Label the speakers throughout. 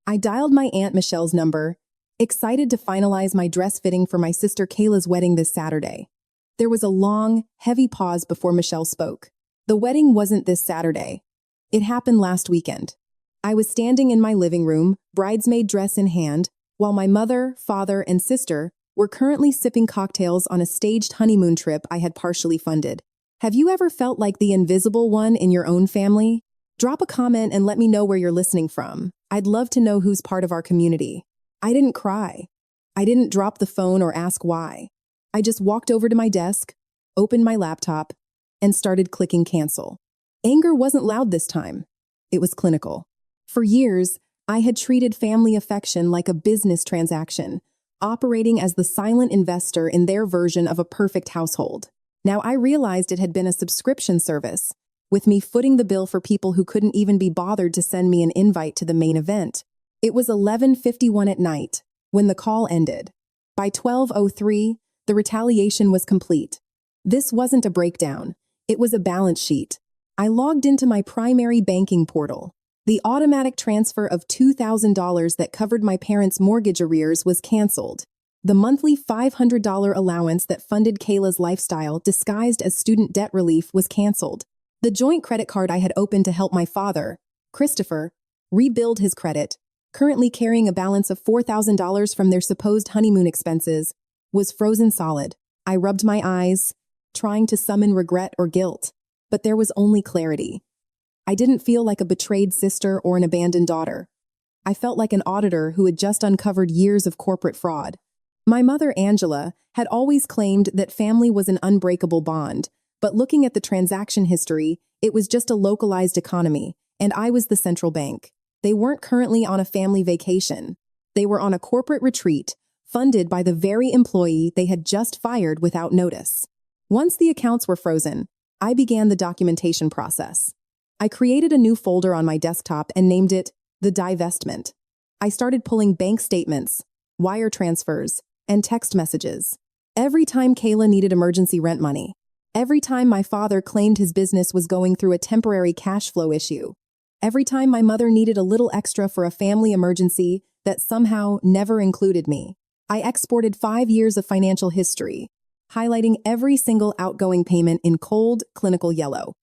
Speaker 1: I dialed my Aunt Michelle's number, excited to finalize my dress fitting for my sister Kayla's wedding this Saturday. There was a long, heavy pause before Michelle spoke. The wedding wasn't this Saturday. It happened last weekend. I was standing in my living room, bridesmaid dress in hand, while my mother, father, and sister were currently sipping cocktails on a staged honeymoon trip I had partially funded. Have you ever felt like the invisible one in your own family? Drop a comment and let me know where you're listening from. I'd love to know who's part of our community. I didn't cry. I didn't drop the phone or ask why. I just walked over to my desk, opened my laptop, and started clicking cancel. Anger wasn't loud this time. It was clinical. For years, I had treated family affection like a business transaction, operating as the silent investor in their version of a perfect household. Now I realized it had been a subscription service, with me footing the bill for people who couldn't even be bothered to send me an invite to the main event. It was 11:51 at night when the call ended. By 12:03, the retaliation was complete. This wasn't a breakdown. It was a balance sheet. I logged into my primary banking portal. The automatic transfer of $2,000 that covered my parents' mortgage arrears was canceled. The monthly $500 allowance that funded Kayla's lifestyle disguised as student debt relief was canceled. The joint credit card I had opened to help my father, Christopher, rebuild his credit, currently carrying a balance of $4,000 from their supposed honeymoon expenses, was frozen solid. I rubbed my eyes, trying to summon regret or guilt, but there was only clarity. I didn't feel like a betrayed sister or an abandoned daughter. I felt like an auditor who had just uncovered years of corporate fraud. My mother, Angela, had always claimed that family was an unbreakable bond, but looking at the transaction history, it was just a localized economy, and I was the central bank. They weren't currently on a family vacation. They were on a corporate retreat, funded by the very employee they had just fired without notice. Once the accounts were frozen, I began the documentation process. I created a new folder on my desktop and named it The Divestment. I started pulling bank statements, wire transfers, and text messages. Every time Kayla needed emergency rent money. Every time my father claimed his business was going through a temporary cash flow issue. Every time my mother needed a little extra for a family emergency that somehow never included me. I exported 5 years of financial history, highlighting every single outgoing payment in cold, clinical yellow.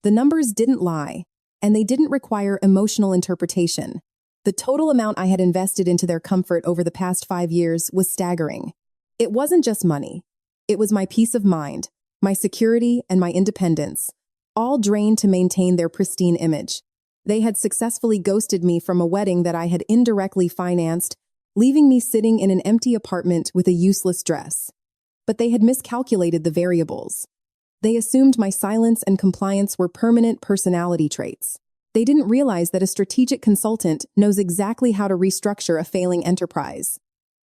Speaker 1: The numbers didn't lie, and they didn't require emotional interpretation. The total amount I had invested into their comfort over the past 5 years was staggering. It wasn't just money. It was my peace of mind, my security, and my independence, all drained to maintain their pristine image. They had successfully ghosted me from a wedding that I had indirectly financed, leaving me sitting in an empty apartment with a useless dress. But they had miscalculated the variables. They assumed my silence and compliance were permanent personality traits. They didn't realize that a strategic consultant knows exactly how to restructure a failing enterprise.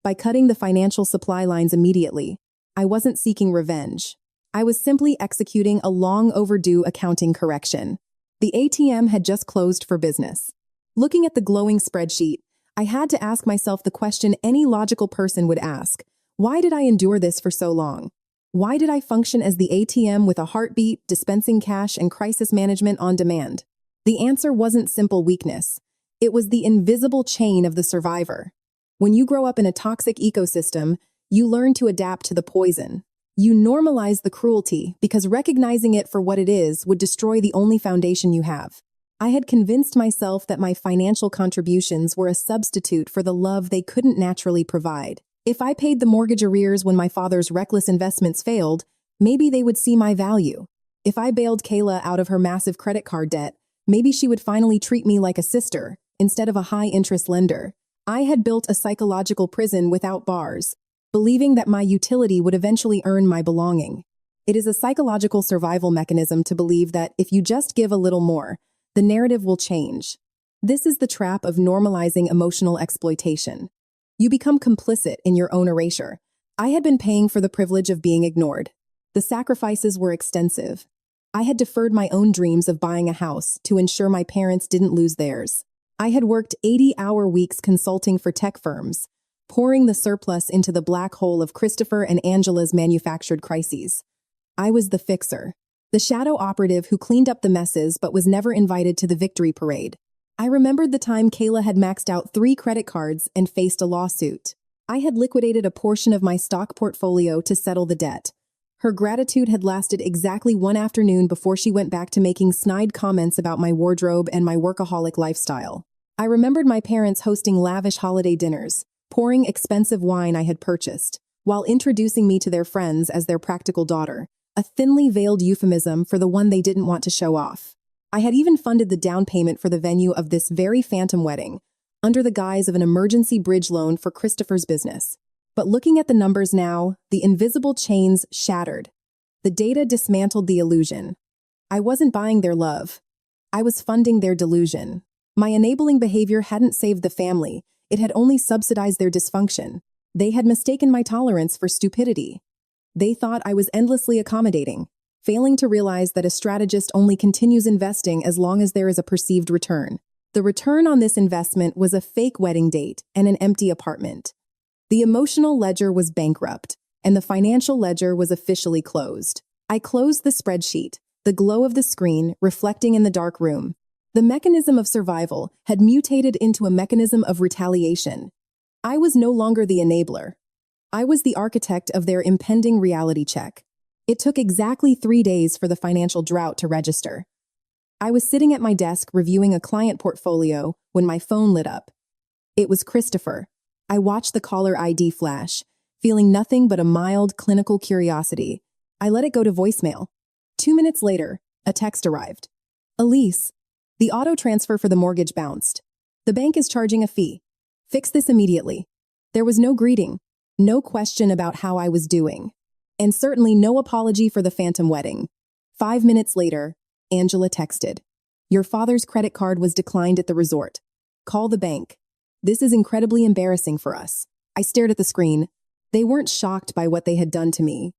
Speaker 1: By cutting the financial supply lines immediately, I wasn't seeking revenge. I was simply executing a long overdue accounting correction. The ATM had just closed for business. Looking at the glowing spreadsheet, I had to ask myself the question any logical person would ask. Why did I endure this for so long? Why did I function as the ATM with a heartbeat, dispensing cash and crisis management on demand? The answer wasn't simple weakness. It was the invisible chain of the survivor. When you grow up in a toxic ecosystem, you learn to adapt to the poison. You normalize the cruelty because recognizing it for what it is would destroy the only foundation you have. I had convinced myself that my financial contributions were a substitute for the love they couldn't naturally provide. If I paid the mortgage arrears when my father's reckless investments failed, maybe they would see my value. If I bailed Kayla out of her massive credit card debt, maybe she would finally treat me like a sister instead of a high-interest lender. I had built a psychological prison without bars, believing that my utility would eventually earn my belonging. It is a psychological survival mechanism to believe that if you just give a little more, the narrative will change. This is the trap of normalizing emotional exploitation. You become complicit in your own erasure. I had been paying for the privilege of being ignored. The sacrifices were extensive. I had deferred my own dreams of buying a house to ensure my parents didn't lose theirs. I had worked 80-hour weeks consulting for tech firms, pouring the surplus into the black hole of Christopher and Angela's manufactured crises. I was the fixer, the shadow operative who cleaned up the messes but was never invited to the victory parade. I remembered the time Kayla had maxed out 3 credit cards and faced a lawsuit. I had liquidated a portion of my stock portfolio to settle the debt. Her gratitude had lasted exactly one afternoon before she went back to making snide comments about my wardrobe and my workaholic lifestyle. I remembered my parents hosting lavish holiday dinners, pouring expensive wine I had purchased, while introducing me to their friends as their practical daughter, a thinly veiled euphemism for the one they didn't want to show off. I had even funded the down payment for the venue of this very phantom wedding, under the guise of an emergency bridge loan for Christopher's business. But looking at the numbers now, the invisible chains shattered. The data dismantled the illusion. I wasn't buying their love. I was funding their delusion. My enabling behavior hadn't saved the family, it had only subsidized their dysfunction. They had mistaken my tolerance for stupidity. They thought I was endlessly accommodating, failing to realize that a strategist only continues investing as long as there is a perceived return. The return on this investment was a fake wedding date and an empty apartment. The emotional ledger was bankrupt, and the financial ledger was officially closed. I closed the spreadsheet, the glow of the screen reflecting in the dark room. The mechanism of survival had mutated into a mechanism of retaliation. I was no longer the enabler. I was the architect of their impending reality check. It took exactly 3 days for the financial drought to register. I was sitting at my desk reviewing a client portfolio when my phone lit up. It was Christopher. I watched the caller ID flash, feeling nothing but a mild clinical curiosity. I let it go to voicemail. 2 minutes later, a text arrived. Elise, the auto transfer for the mortgage bounced. The bank is charging a fee. Fix this immediately. There was no greeting, no question about how I was doing, and certainly no apology for the phantom wedding. 5 minutes later, Angela texted. Your father's credit card was declined at the resort. Call the bank. This is incredibly embarrassing for us. I stared at the screen. They weren't shocked by what they had done to me.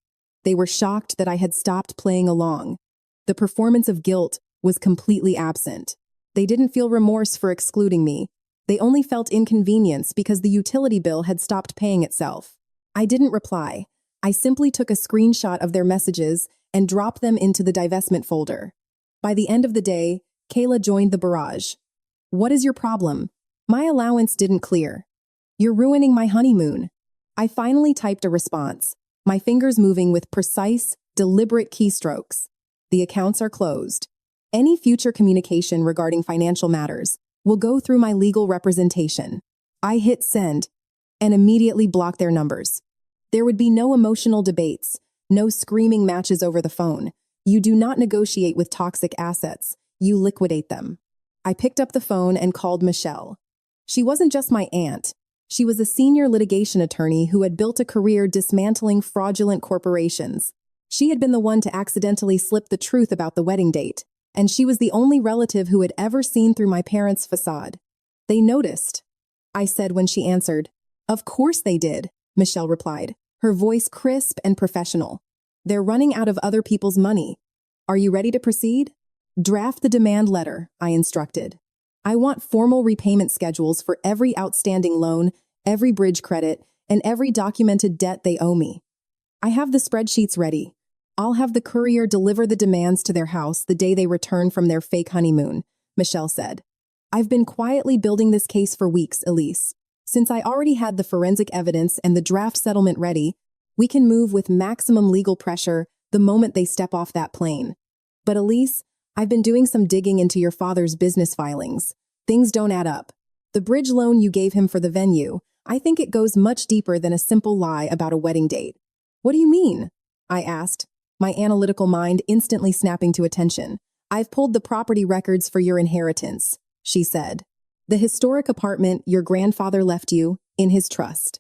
Speaker 1: They were shocked that I had stopped playing along. The performance of guilt was completely absent. They didn't feel remorse for excluding me. They only felt inconvenience because the utility bill had stopped paying itself. I didn't reply. I simply took a screenshot of their messages and dropped them into the divestment folder. By the end of the day, Kayla joined the barrage. What is your problem? My allowance didn't clear. You're ruining my honeymoon. I finally typed a response, my fingers moving with precise, deliberate keystrokes. The accounts are closed. Any future communication regarding financial matters will go through my legal representation. I hit send and immediately blocked their numbers. There would be no emotional debates, no screaming matches over the phone. You do not negotiate with toxic assets. You liquidate them. I picked up the phone and called Michelle. She wasn't just my aunt. She was a senior litigation attorney who had built a career dismantling fraudulent corporations. She had been the one to accidentally slip the truth about the wedding date, and she was the only relative who had ever seen through my parents' facade. They noticed, I said when she answered. Of course they did, Michelle replied, her voice crisp and professional. They're running out of other people's money. Are you ready to proceed? Draft the demand letter, I instructed. I want formal repayment schedules for every outstanding loan, every bridge credit, and every documented debt they owe me. I have the spreadsheets ready. I'll have the courier deliver the demands to their house the day they return from their fake honeymoon, Michelle said. I've been quietly building this case for weeks, Elise. Since I already had the forensic evidence and the draft settlement ready, we can move with maximum legal pressure the moment they step off that plane. But Elise, I've been doing some digging into your father's business filings. Things don't add up. The bridge loan you gave him for the venue, I think it goes much deeper than a simple lie about a wedding date. What do you mean? I asked, my analytical mind instantly snapping to attention. I've pulled the property records for your inheritance, she said. The historic apartment your grandfather left you in his trust.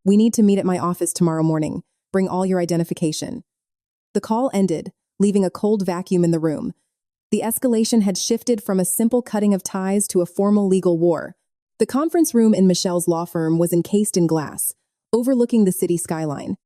Speaker 1: We need to meet at my office tomorrow morning. Bring all your identification. The call ended, leaving a cold vacuum in the room. The escalation had shifted from a simple cutting of ties to a formal legal war. The conference room in Michelle's law firm was encased in glass, overlooking the city skyline.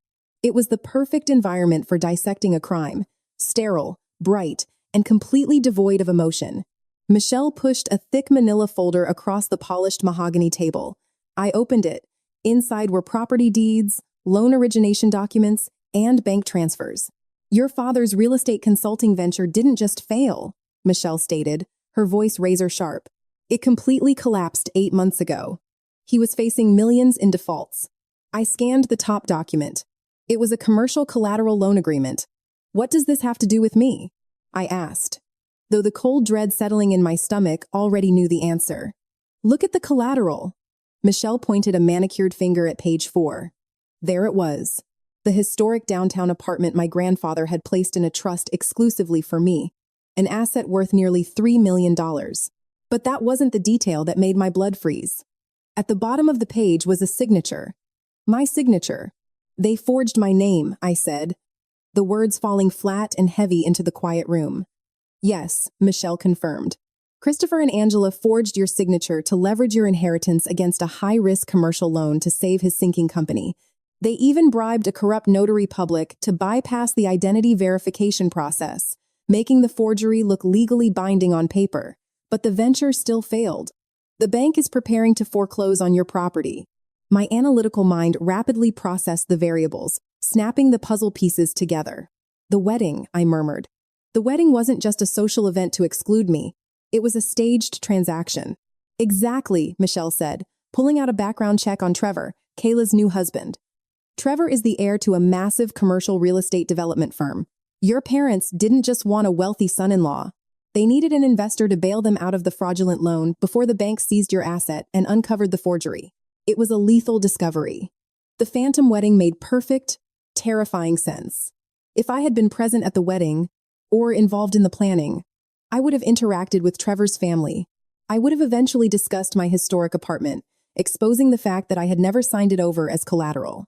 Speaker 1: It was the perfect environment for dissecting a crime, sterile, bright, and completely devoid of emotion. Michelle pushed a thick manila folder across the polished mahogany table. I opened it. Inside were property deeds, loan origination documents, and bank transfers. Your father's real estate consulting venture didn't just fail, Michelle stated, her voice razor sharp. It completely collapsed 8 months ago. He was facing millions in defaults. I scanned the top document. It was a commercial collateral loan agreement. What does this have to do with me? I asked, though the cold dread settling in my stomach already knew the answer. Look at the collateral. Michelle pointed a manicured finger at page 4. There it was. The historic downtown apartment my grandfather had placed in a trust exclusively for me, an asset worth nearly $3 million. But that wasn't the detail that made my blood freeze. At the bottom of the page was a signature. My signature. They forged my name, I said, the words falling flat and heavy into the quiet room. Yes, Michelle confirmed. Christopher and Angela forged your signature to leverage your inheritance against a high-risk commercial loan to save his sinking company. They even bribed a corrupt notary public to bypass the identity verification process, making the forgery look legally binding on paper. But the venture still failed. The bank is preparing to foreclose on your property. My analytical mind rapidly processed the variables, snapping the puzzle pieces together. The wedding, I murmured. The wedding wasn't just a social event to exclude me. It was a staged transaction. Exactly, Michelle said, pulling out a background check on Trevor, Kayla's new husband. Trevor is the heir to a massive commercial real estate development firm. Your parents didn't just want a wealthy son-in-law. They needed an investor to bail them out of the fraudulent loan before the bank seized your asset and uncovered the forgery. It was a lethal discovery. The phantom wedding made perfect, terrifying sense. If I had been present at the wedding, or involved in the planning, I would have interacted with Trevor's family. I would have eventually discussed my historic apartment, exposing the fact that I had never signed it over as collateral.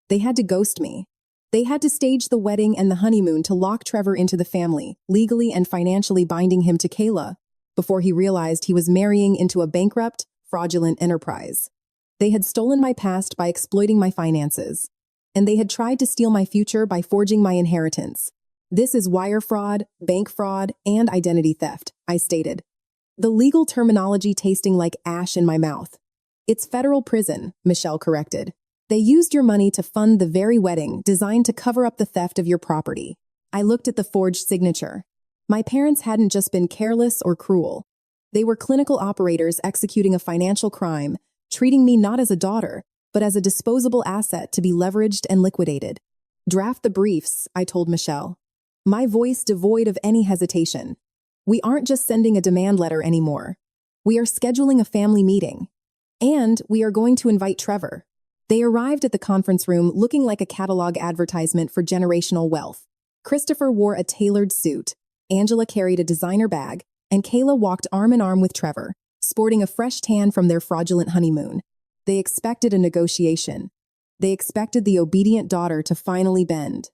Speaker 1: They had to ghost me. They had to stage the wedding and the honeymoon to lock Trevor into the family, legally and financially binding him to Kayla, before he realized he was marrying into a bankrupt, fraudulent enterprise. They had stolen my past by exploiting my finances, and they had tried to steal my future by forging my inheritance. This is wire fraud, bank fraud, and identity theft, I stated, the legal terminology tasting like ash in my mouth. It's federal prison, Michelle corrected. They used your money to fund the very wedding designed to cover up the theft of your property. I looked at the forged signature. My parents hadn't just been careless or cruel. They were clinical operators executing a financial crime, treating me not as a daughter, but as a disposable asset to be leveraged and liquidated. Draft the briefs, I told Michelle, my voice devoid of any hesitation. We aren't just sending a demand letter anymore. We are scheduling a family meeting. And we are going to invite Trevor. They arrived at the conference room looking like a catalog advertisement for generational wealth. Christopher wore a tailored suit, Angela carried a designer bag, and Kayla walked arm in arm with Trevor, sporting a fresh tan from their fraudulent honeymoon. They expected a negotiation. They expected the obedient daughter to finally bend.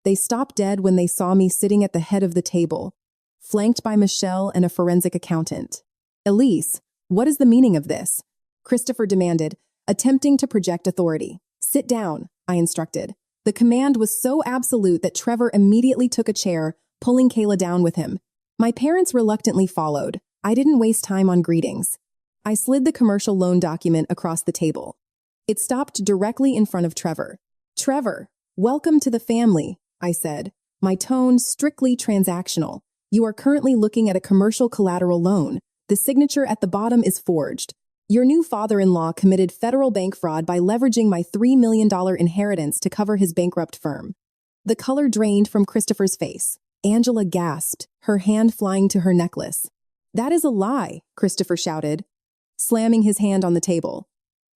Speaker 1: They stopped dead when they saw me sitting at the head of the table, flanked by Michelle and a forensic accountant. Elise, what is the meaning of this? Christopher demanded, attempting to project authority. Sit down, I instructed. The command was so absolute that Trevor immediately took a chair, pulling Kayla down with him. My parents reluctantly followed. I didn't waste time on greetings. I slid the commercial loan document across the table. It stopped directly in front of Trevor. Trevor, welcome to the family, I said, my tone strictly transactional. You are currently looking at a commercial collateral loan. The signature at the bottom is forged. Your new father-in-law committed federal bank fraud by leveraging my $3 million inheritance to cover his bankrupt firm. The color drained from Christopher's face. Angela gasped, her hand flying to her necklace. That is a lie, Christopher shouted, slamming his hand on the table.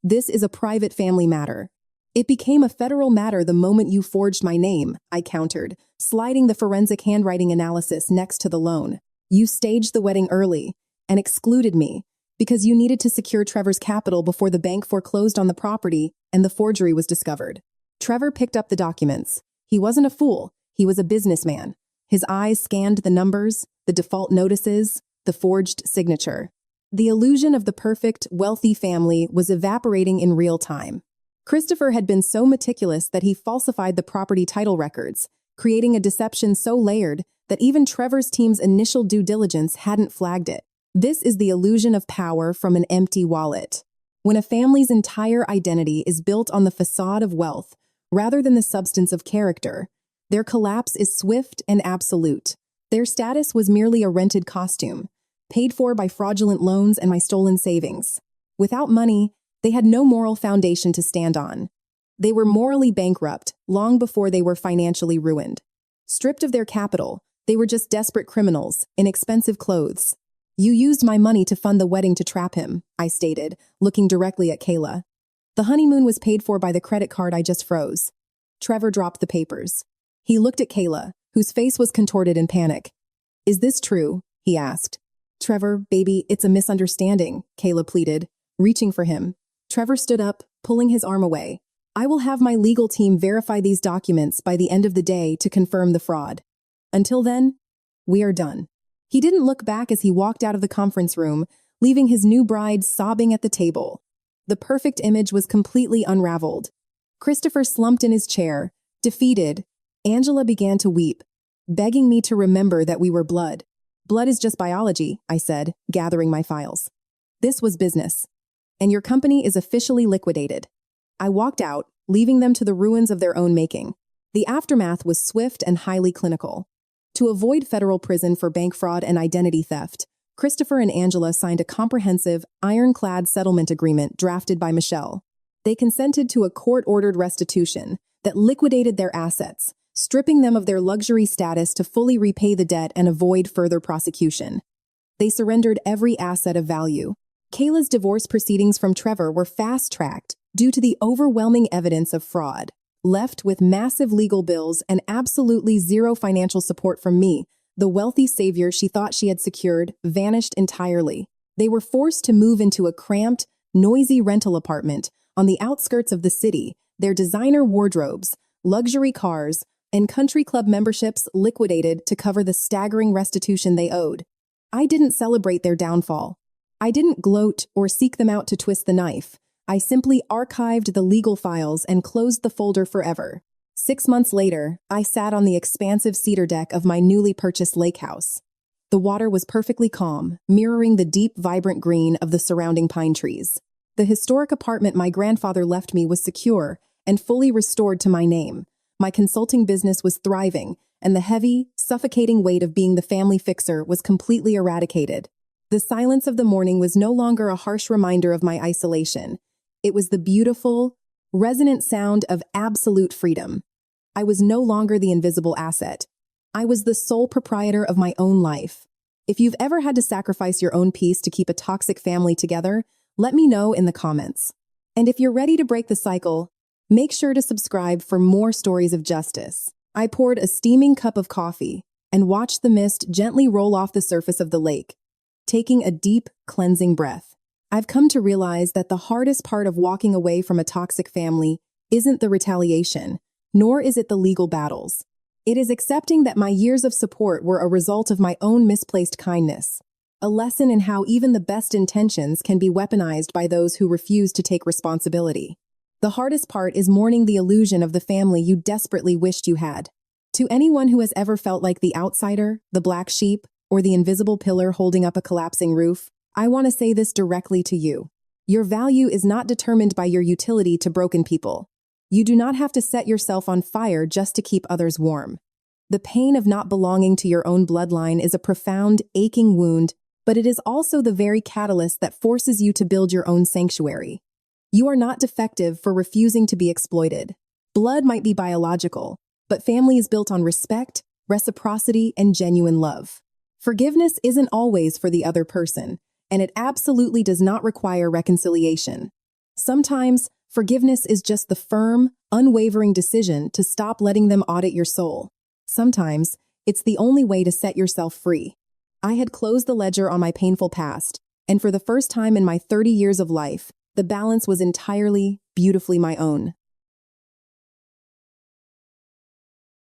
Speaker 1: This is a private family matter. It became a federal matter the moment you forged my name, I countered, sliding the forensic handwriting analysis next to the loan. You staged the wedding early and excluded me, because you needed to secure Trevor's capital before the bank foreclosed on the property and the forgery was discovered. Trevor picked up the documents. He wasn't a fool. He was a businessman. His eyes scanned the numbers, the default notices, the forged signature. The illusion of the perfect, wealthy family was evaporating in real time. Christopher had been so meticulous that he falsified the property title records, creating a deception so layered that even Trevor's team's initial due diligence hadn't flagged it. This is the illusion of power from an empty wallet. When a family's entire identity is built on the facade of wealth, rather than the substance of character, their collapse is swift and absolute. Their status was merely a rented costume, paid for by fraudulent loans and my stolen savings. Without money, they had no moral foundation to stand on. They were morally bankrupt long before they were financially ruined. Stripped of their capital, they were just desperate criminals in expensive clothes. You used my money to fund the wedding to trap him, I stated, looking directly at Kayla. The honeymoon was paid for by the credit card I just froze. Trevor dropped the papers. He looked at Kayla, whose face was contorted in panic. Is this true? He asked. Trevor, baby, it's a misunderstanding, Kayla pleaded, reaching for him. Trevor stood up, pulling his arm away. I will have my legal team verify these documents by the end of the day to confirm the fraud. Until then, we are done. He didn't look back as he walked out of the conference room, leaving his new bride sobbing at the table. The perfect image was completely unraveled. Christopher slumped in his chair, defeated. Angela began to weep, begging me to remember that we were blood. Blood is just biology, I said, gathering my files. This was business. And your company is officially liquidated. I walked out, leaving them to the ruins of their own making. The aftermath was swift and highly clinical. To avoid federal prison for bank fraud and identity theft, Christopher and Angela signed a comprehensive, ironclad settlement agreement drafted by Michelle. They consented to a court-ordered restitution that liquidated their assets, stripping them of their luxury status to fully repay the debt and avoid further prosecution. They surrendered every asset of value. Kayla's divorce proceedings from Trevor were fast-tracked due to the overwhelming evidence of fraud. Left with massive legal bills and absolutely zero financial support from me, the wealthy savior she thought she had secured vanished entirely. They were forced to move into a cramped, noisy rental apartment on the outskirts of the city, their designer wardrobes, luxury cars, and country club memberships liquidated to cover the staggering restitution they owed. I didn't celebrate their downfall. I didn't gloat or seek them out to twist the knife. I simply archived the legal files and closed the folder forever. 6 months later, I sat on the expansive cedar deck of my newly purchased lake house. The water was perfectly calm, mirroring the deep, vibrant green of the surrounding pine trees. The historic apartment my grandfather left me was secure and fully restored to my name. My consulting business was thriving, and the heavy, suffocating weight of being the family fixer was completely eradicated. The silence of the morning was no longer a harsh reminder of my isolation. It was the beautiful, resonant sound of absolute freedom. I was no longer the invisible asset. I was the sole proprietor of my own life. If you've ever had to sacrifice your own peace to keep a toxic family together, let me know in the comments. And if you're ready to break the cycle, make sure to subscribe for more stories of justice. I poured a steaming cup of coffee and watched the mist gently roll off the surface of the lake, taking a deep, cleansing breath. I've come to realize that the hardest part of walking away from a toxic family isn't the retaliation, nor is it the legal battles. It is accepting that my years of support were a result of my own misplaced kindness, a lesson in how even the best intentions can be weaponized by those who refuse to take responsibility. The hardest part is mourning the illusion of the family you desperately wished you had. To anyone who has ever felt like the outsider, the black sheep, or the invisible pillar holding up a collapsing roof, I want to say this directly to you. Your value is not determined by your utility to broken people. You do not have to set yourself on fire just to keep others warm. The pain of not belonging to your own bloodline is a profound, aching wound, but it is also the very catalyst that forces you to build your own sanctuary. You are not defective for refusing to be exploited. Blood might be biological, but family is built on respect, reciprocity, and genuine love. Forgiveness isn't always for the other person, and it absolutely does not require reconciliation. Sometimes, forgiveness is just the firm, unwavering decision to stop letting them audit your soul. Sometimes, it's the only way to set yourself free. I had closed the ledger on my painful past, and for the first time in my 30 years of life, the balance was entirely, beautifully my own.